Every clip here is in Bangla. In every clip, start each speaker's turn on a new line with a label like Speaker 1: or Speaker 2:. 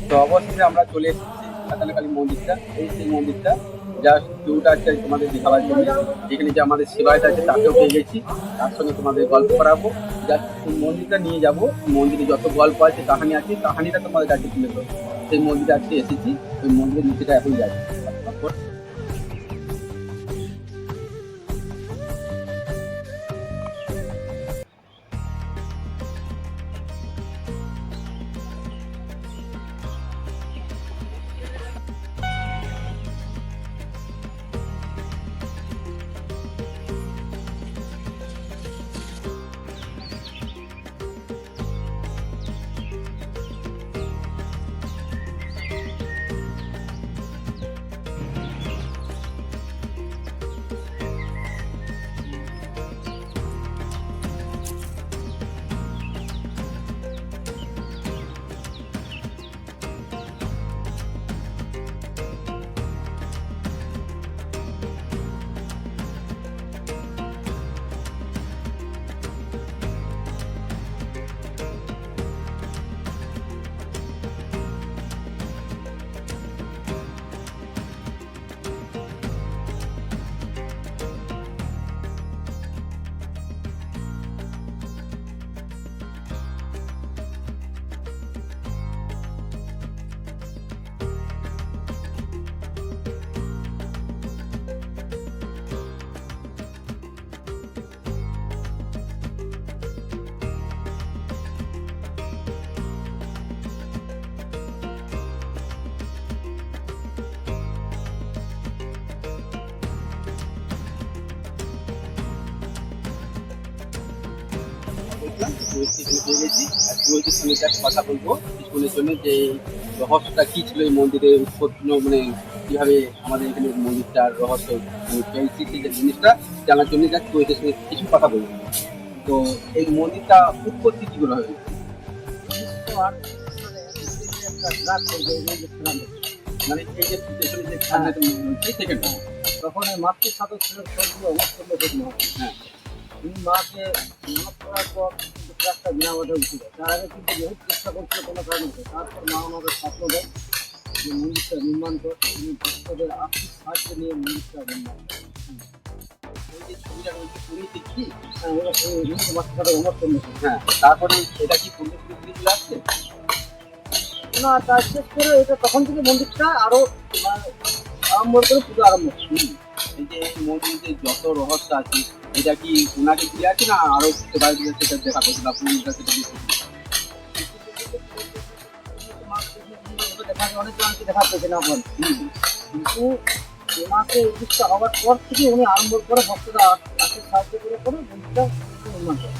Speaker 1: তো অবশেষে আমরা চলে এসেছি কাতালাকালী মন্দিরটা, এই সেই মন্দিরটা জাস্ট ভিউটা আছে তোমাদের দেখাবার জন্য। এখানে যে আমাদের সেবায়ত আছে তাকেও পেয়ে গেছি, তার সঙ্গে তোমাদের গল্প করাবো। জাস্ট এই মন্দিরটা নিয়ে যাবো, মন্দিরে যত গল্প আছে কাহানি আছে, কাহানিটা তোমাদের কাছে তুলে ধরবো। সেই মন্দিরে আজকে এসেছি, ওই মন্দিরের নিচেটা এখন যাচ্ছি। পেয়ে গেছি, আর পুরোহিতের সঙ্গে একটা কথা বলবো কিছুক্ষণের জন্য, যে রহস্যটা কি ছিল এই মন্দিরের উৎপত্তি, মানে কিভাবে আমাদের এখানে মন্দিরটার রহস্য পেয়েছি, সেই জিনিসটা জানার জন্য যা পুরোহিতের সঙ্গে কিছু কথা বলবো। তো এই মন্দিরটা উৎপত্তি কি করে হয়েছে? মানে এই যে পেছনে যে খান্নাটা হচ্ছে সেখানটা
Speaker 2: তখন মাতৃ সাধক ছিলেন স্বর্গীয় অমরচন্দ্র দেবনাথ।
Speaker 1: হ্যাঁ,
Speaker 2: তিনি মাকে মানব করার পর কিন্তু ট্রাকটা বিনা বাধা উঠে যায়। তার আগে কিন্তু বহু চেষ্টা করছিল কোনো কারণে। তারপর মা আমাদের স্বপ্ন দেয় যে মন্দিরটা নির্মাণ করতে, তিনি ভক্তদের আর্থিক সাহায্য নিয়ে মন্দিরটা নির্মাণ করেন।
Speaker 1: ওই যে ছবিটা রয়েছে পুরীতে কি?
Speaker 2: হ্যাঁ, ওরা সেই মাতৃ সাধক অমরচন্দ্র দেব।
Speaker 1: হ্যাঁ, তারপরে এটা কি পূর্বপুরুষ চলে আসছে?
Speaker 2: না, তার শেষ করে এটা তখন থেকে মন্দিরটা আরো আরম্ভ করে পুজো আরম্ভ হয়।
Speaker 1: এই যে এই মন্দিরে যত রহস্য আছে, এটা কি ওনাকে দিয়ে আছে না আরো সেটা দেখা করছে বা পুরীটা সেটা দিয়ে
Speaker 2: অনেক জনকে দেখা পেয়েছে না বল, কিন্তু ওনাকে উদ্দেশ্য হওয়ার পর থেকে উনি আরম্ভ করে ভক্তরা আর্থিক সাহায্য করে মন্দিরটা নির্মাণ করে।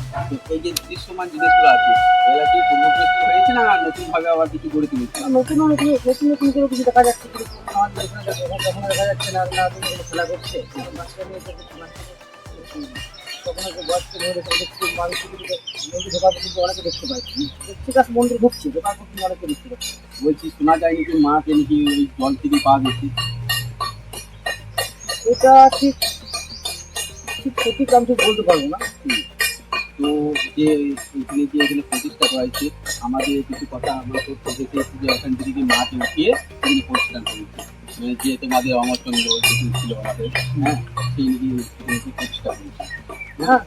Speaker 1: এই যে দৃশ্যমান জিনিসগুলো আছে, এগুলা কি পূর্বপুরুষ হয়েছে না নতুন ভাবে আবার কিছু গড়ে তুলেছে?
Speaker 2: নতুন নতুন নতুন নতুন করে কিছু দেখা যাচ্ছে, কিন্তু আমাদের এখানে কখনো দেখা যাচ্ছে না না তুমি খেলা করছে বাচ্চা নিয়ে কখনো যে বয়স্ক মেয়েদের সাথে দেখছি মানুষ মন্দির ঢোকার পর কিন্তু অনেকে দেখতে পাই। ঠিক আছে, মন্দির ঢুকছি, ঢোকার পর কিন্তু অনেকে দেখতে পাচ্ছি।
Speaker 1: বলছি শোনা যায় নাকি মাকে নাকি ওই জল থেকে পাওয়া গেছে।
Speaker 2: এটা ঠিক ঠিক সঠিক আমি ঠিক বলতে পারবো না।
Speaker 1: তো যে এখানে প্রতিষ্ঠা করা হয়েছে, আমাদের কিছু কথা আমরা তো দেখেছি যে ওখান থেকে মাকে উঠিয়ে এখানে প্রতিষ্ঠান করেছে, মানে যে তোমাদের অমরচন্দ্র ছিল আমাদের, হ্যাঁ, সেই নাকি প্রতিষ্ঠা করেছে।
Speaker 2: হ্যাঁ,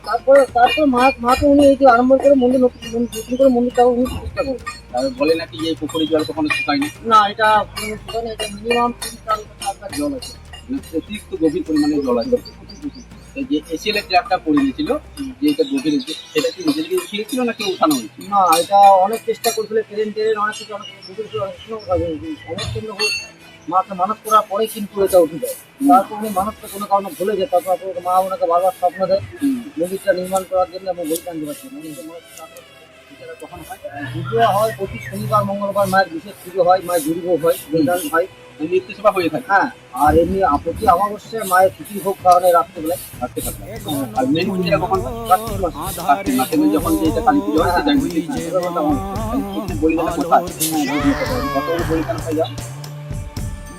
Speaker 2: তারপর মাকে উনি এই যে আরম্ভ করে মন্দির নতুন করে মন্দিরটা উনি প্রতিষ্ঠা করেন।
Speaker 1: তারপর বলে নাকি এই পুকুরের জল কখনো শুকায়নি,
Speaker 2: না, এটা সেখানে এটা মিনিমাম 3-4 জল আছে,
Speaker 1: মানে অতিরিক্ত গভীর পরিমাণে জল আছে। এই যে এসিএলের ট্র্যাকটা পড়ে গিয়েছিল, যে এটা গভীর হচ্ছে, সেটা কি নিজে থেকে উঠিয়েছিল নাকি উঠানো হয়েছিল?
Speaker 2: না, এটা অনেক চেষ্টা করছিল, ট্রেন অনেক কিছু অনেক অনেক মাকে মানত করার পরে কিন্তু এটা উঠে যায়। তারপর উনি মানতটা কোনো কারণে ভুলে যায়, তারপর মা ওনাকে বারবার স্বপ্ন দেয় মন্দিরটা নির্মাণ করার জন্য, এবং বলতে আনতে পারছি
Speaker 1: কখন হয়?
Speaker 2: পুজো হয় প্রতি শনিবার মঙ্গলবার, মায়ের বিশেষ পুজো হয়, মায়ের দুর্গ হয়, বলিদান হয়,
Speaker 1: নিত্য সেবা হয়ে থাকে।
Speaker 2: হ্যাঁ। আর এমনি প্রতি অমাবস্যায় মায়ের খিচুড়ি ভোগ খাওয়ানো রাত্রেবেলায়
Speaker 1: থাকতে থাকে। আর মেন পুজোটা কখন? কার্তিক মাসে যখন যেটা কালী পুজো হয় সেটা বলিদানটা কোথায়? কত বলিদান হয়ে যায়?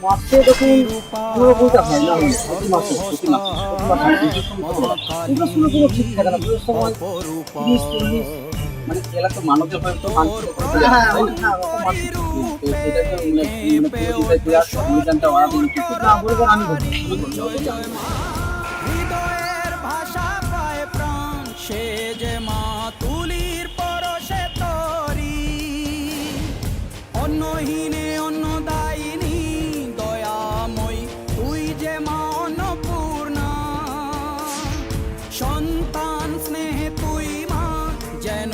Speaker 2: মাসে দেখুন 15-20টা হয় না, প্রতি মাসে পুজোর সময় ঠিক থাকে না, পুজোর সময় 30-40
Speaker 1: মানে এলা তো মানবের হয়তো মানসিক উপরে চলে
Speaker 2: হ্যাঁ,
Speaker 1: আসে, তাই না?
Speaker 2: হ্যাঁ, ওটা মানছি।
Speaker 1: তো সেটা তো পুরো ডিটেলস দেওয়ার অনুদানটা ওরা দিয়ে কিছু
Speaker 2: না বলবেন আমি বলবো।
Speaker 1: শুরু করলো এই যে
Speaker 3: হৃদয়ের ভাষা পায় প্রাণ সে যে মা তুলির পরশে তরি অন্নহীনে অন্নদায়িনী দয়াময়ী তুই যে মা অন্নপূর্ণা সন্তান স্নেহে তুই মা যেন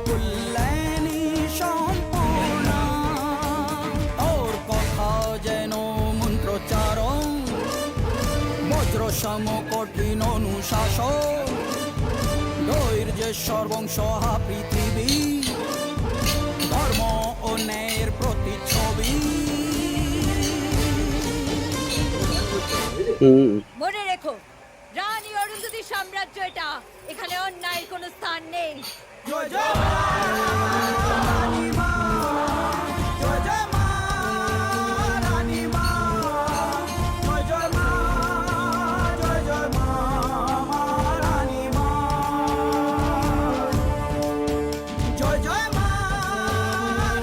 Speaker 3: কল্যাণী সম্পূর্ণা তোর কথা যেন মন্ত্রচারণ বজ্র সম কঠিন অনুশাসন ধৈর্যেশ্বর বংশহা পৃথিবী ধর্ম ও ন্যায়ের প্রতিচ্ছবি
Speaker 4: মনে রেখো রানী অরুন্ধতী সাম্রাজ্য এটা, এখানে অন্যায়ের কোনো স্থান নেই।
Speaker 3: জয় জয় মা, রানী মা, জয় জয় মা, রানী মা, জয় জয় মা, জয় জয় মা, মা রানী মা, জয় জয় মা,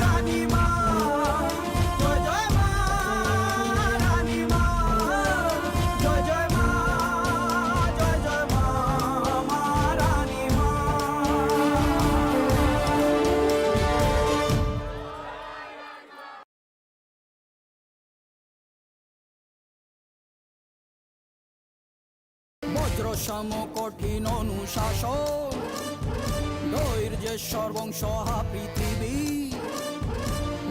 Speaker 3: রানী মা, জয় জয় মা, রানী মা, জয় জয় মা, জয় জয় মা, মা রানী মা। বজ্র সম কঠিন অনুশাসন ধৈর্যেশ্বর বংশহা পৃথিবী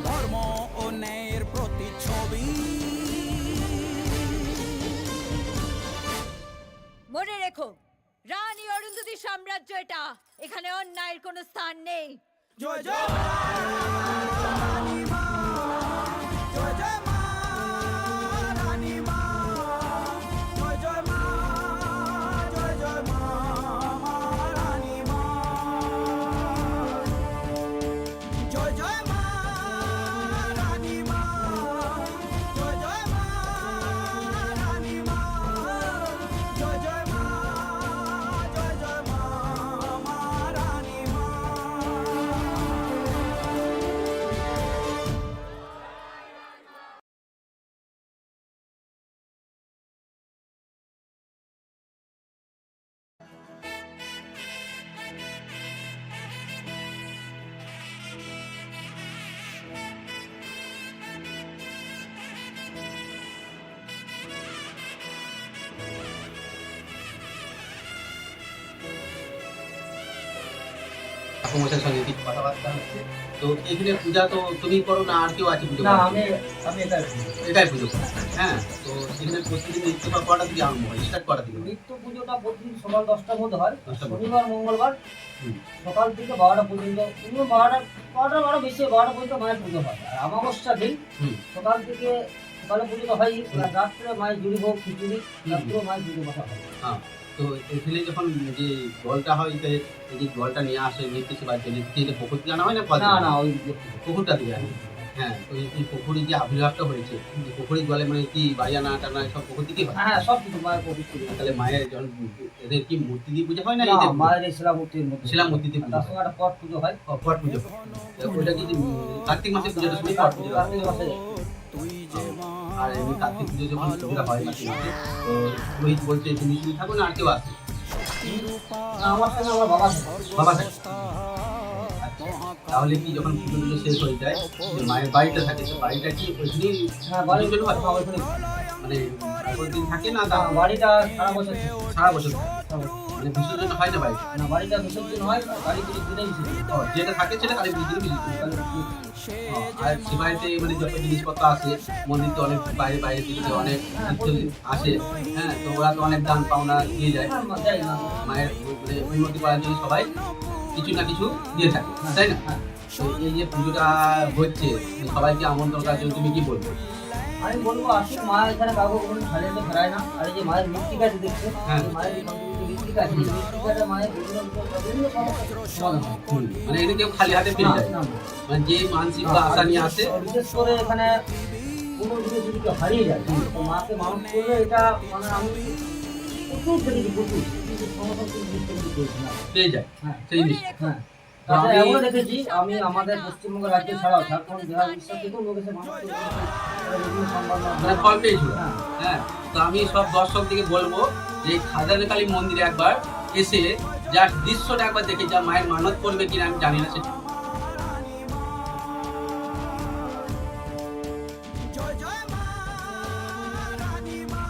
Speaker 3: ধর্ম ও ন্যায়ের প্রতিচ্ছবি
Speaker 4: মনে রেখো রানী অরুন্ধতী সাম্রাজ্য এটা, এখানে অন্যায়ের কোনো স্থান নেই।
Speaker 3: জয় জয় মা, রানী মা, জয় জয় মা, রানী মা, জয় জয় মা, জয় জয় মা, মা রানী মা, জয় জয় মা, রানী মা, জয় জয় মা, রানী মা, জয় জয় মা, জয় জয় মা, মা রানী মা।
Speaker 1: ঠাকুমশাইয়ের সঙ্গে কিছু কথাবার্তা হচ্ছে। তো এখানে পূজা তো তুমি করো না আর কেউ আছে পুজো
Speaker 2: না
Speaker 1: করার
Speaker 2: আমি
Speaker 1: জন্য?
Speaker 2: আমি এটাই বলবো।
Speaker 1: এটাই পুজো করো। হ্যাঁ, তো এখানে প্রতিদিন নিত্য বা কটা থেকে আরম্ভ হয়, স্টার্ট কটা থেকে?
Speaker 2: নিত্য পুজোটা প্রতিদিন সকাল 10টার মধ্যে হয়,
Speaker 1: 10টার মধ্যে।
Speaker 2: শনিবার মঙ্গলবার
Speaker 1: হুম।
Speaker 2: সকাল থেকে 12টা পর্যন্ত, মিনিমাম 12টা বেশি 12টা পর্যন্ত মায়ের পুজো হয়। আর অমাবস্যা দিন
Speaker 1: হুম।
Speaker 2: সকাল থেকে সকালে পুজোটা হয়, রাত্রে মায়ের জুড়ি ভোগ খিচুড়ি, রাত্রেও মায়ের পুজো কথা হয়।
Speaker 1: হ্যাঁ, তো এখানে যখন যে জলটা হয় তো এই যে জলটা নিয়ে আসে নিত্য সেবার জন্য এটা পুকুর থেকে আনা হয় না কল
Speaker 2: না
Speaker 1: থেকে?
Speaker 2: না ওই
Speaker 1: পুকুরটা থেকে আনে। হ্যাঁ, তো এই পুকুরে যে আবির্ভাবটা হয়েছে, যে পুকুরের জলে মানে কি বাজানা টানা সব পুকুর থেকেই হয়?
Speaker 2: হ্যাঁ সব কিছু মায়ের পবিত্র।
Speaker 1: তাহলে মায়ের যখন এদের কি মূর্তি দিয়ে পূজা হয় না
Speaker 2: না,
Speaker 1: এদের
Speaker 2: মায়ের এই শিলামূর্তির মধ্যে
Speaker 1: শিলামূর্তিতে পুজো
Speaker 2: তার
Speaker 1: হয়?
Speaker 2: সঙ্গে একটা পট পুজো হয়।
Speaker 1: পট পুজো হয়। তো ওটা কি কার্তিক মাসে পুজোটা শুনে পট পুজো হয়?
Speaker 2: কার্তিক মাসে
Speaker 1: আর এমনি কার্তিক পুজো যখন পুজোটা হয় কার্তিক মাসে, তো রোহিত বলছে তুমি শুধু থাকো না আর কেউ আসছে?
Speaker 2: না, আমার সঙ্গে আমার বাবা থাকে।
Speaker 1: বাবা থাকে। তাহলে কি যখন পুজো টুজো শেষ হয়ে যায় যে মায়ের বাড়িটা থাকে, তো বাড়িটা কি ওইখানেই
Speaker 2: হ্যাঁ বাড়ি
Speaker 1: বিসর্জন হয়?
Speaker 2: হ্যাঁ, ওইখানে।
Speaker 1: মানে কতদিন থাকে না
Speaker 2: না, বাড়িটা সারা বছর থাকে।
Speaker 1: সারা বছর থাকে?
Speaker 2: সারা বছর।
Speaker 1: মানে বিসর্জন হয় না বাড়িটা?
Speaker 2: না, বাড়িটা বিসর্জন হয়, বাড়ি পুজোর দিনেই বিসর্জন হয়।
Speaker 1: যেটা থাকে সেটা কালী পুজোর দিনে বিসর্জন হয়।
Speaker 2: কালী পুজো।
Speaker 1: আর সে বাড়িতে মানে যত জিনিসপত্র আসে মন্দির তো অনেক বাইরে বাইরে থেকে তো অনেক তীর্থ আসে। হ্যাঁ, তো ওরা তো অনেক দান পাওনা দিয়ে যায়
Speaker 2: হ্যাঁ, যাই না।
Speaker 1: মায়ের মানে উন্নতি করার জন্য সবাই কিছু না কিছু দিয়ে থাকে, তাই না?
Speaker 2: হ্যাঁ।
Speaker 1: তো এই যে পুজোটা হচ্ছে সবাইকে আমন্ত্রণ করার জন্য তুমি কি বলবে?
Speaker 2: আমি বলবো আসুন, মা এখানে কাউকে কোনো খালিতে ফেরায় না। আর এই যে মায়ের মৃত্তিকাটি দেখছে,
Speaker 1: হ্যাঁ।
Speaker 2: এই মায়ের যে মৃত্তিকা আছে, এই মৃত্তিকাটা মায়ের বিভিন্ন সমস্যার সমাধান হয়।
Speaker 1: মানে এটা কেউ খালি হাতে ফিরে যায়?
Speaker 2: না, না।
Speaker 1: মানে যে মানসিক বা আশা নিয়ে আসে
Speaker 2: বিশেষ করে এখানে কোনো জিনিস যদি কেউ হারিয়ে যায়, তো মাকে মানুষ করলে এটা মানে আমি প্রচুর দেখেছি, প্রচুর কিন্তু সমস্যা কিন্তু জিনিসটা কিন্তু পেয়েছি না।
Speaker 1: পেয়ে যায়
Speaker 2: হ্যাঁ
Speaker 1: সেই জিনিস।
Speaker 2: হ্যাঁ, আচ্ছা,
Speaker 1: আমি-
Speaker 2: এমনও দেখেছি আমি আমাদের পশ্চিমবঙ্গ রাজ্য ছাড়াও ঝাড়খণ্ড বিহার উড়িষ্যা থেকেও লোক এসে মানত করে বিভিন্ন সংবাদ
Speaker 1: মানে ফল পেয়েছিল।
Speaker 2: হ্যাঁ।
Speaker 1: হ্যাঁ, তো আমি সব দর্শকদেরকে বলবো যে খাজানকালী মন্দিরে একবার এসে জাস্ট দৃশ্যটা একবার দেখে যা মায়ের মানত করবে কিনা আমি জানি না সেটা।
Speaker 3: জয় জয় মা রানী মা,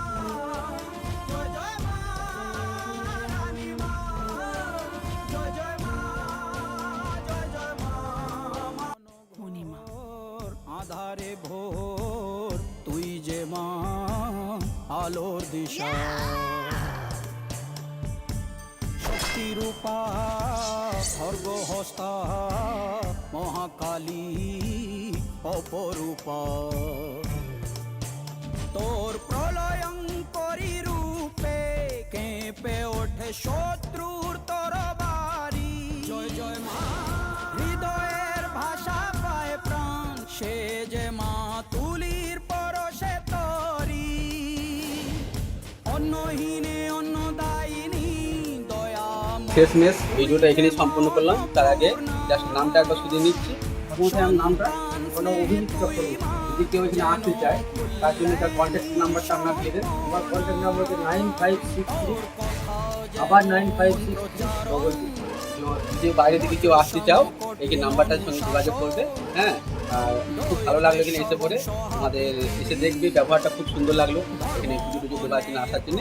Speaker 3: জয় জয় মা রানী মা, জয় জয় মা, জয় জয় মা। ঘোর আধারে ভোর তুই যে মা আলোর দিশা, শক্তি রূপা খর্গ হস্তা মহাকালী অপরূপা, তোর প্রলয়ঙ্করী রূপে কেঁপে ওঠে শত্রুর তরবারি। জয় জয় মা, হৃদয়ের ভাষা পায় প্রাণ, সে যে মা তুলির পরশে তরি, অন্নহীনে অন্নদায়িনী দয়া।
Speaker 1: শেষমেশ ভিডিওটা এখানে সম্পূর্ণ করলাম। তার আগে জাস্ট নামটা একবার শুধু নিচ্ছি।
Speaker 2: প্রথমত আমার নামটা কোনো অভিজিৎ চক্রবর্তী।
Speaker 1: যদি কেউ এখানে আসতে চায় তার জন্য তার কন্ট্যাক্ট নাম্বারটা আপনার দিয়ে দেন।
Speaker 2: আমার কন্ট্যাক্ট নাম্বার হচ্ছে 9563 আবার 9563
Speaker 1: তো যদি বাইরে থেকে কেউ আসতে চাও এই নাম্বারটার সঙ্গে যোগাযোগ করবে। হ্যাঁ, আর খুব ভালো লাগলো এখানে এসে পড়ে, আমাদের এসে দেখবে, ব্যবহারটা খুব সুন্দর লাগলো এখানে পুজো টুজো দেওয়ার জন্য আসার জন্য।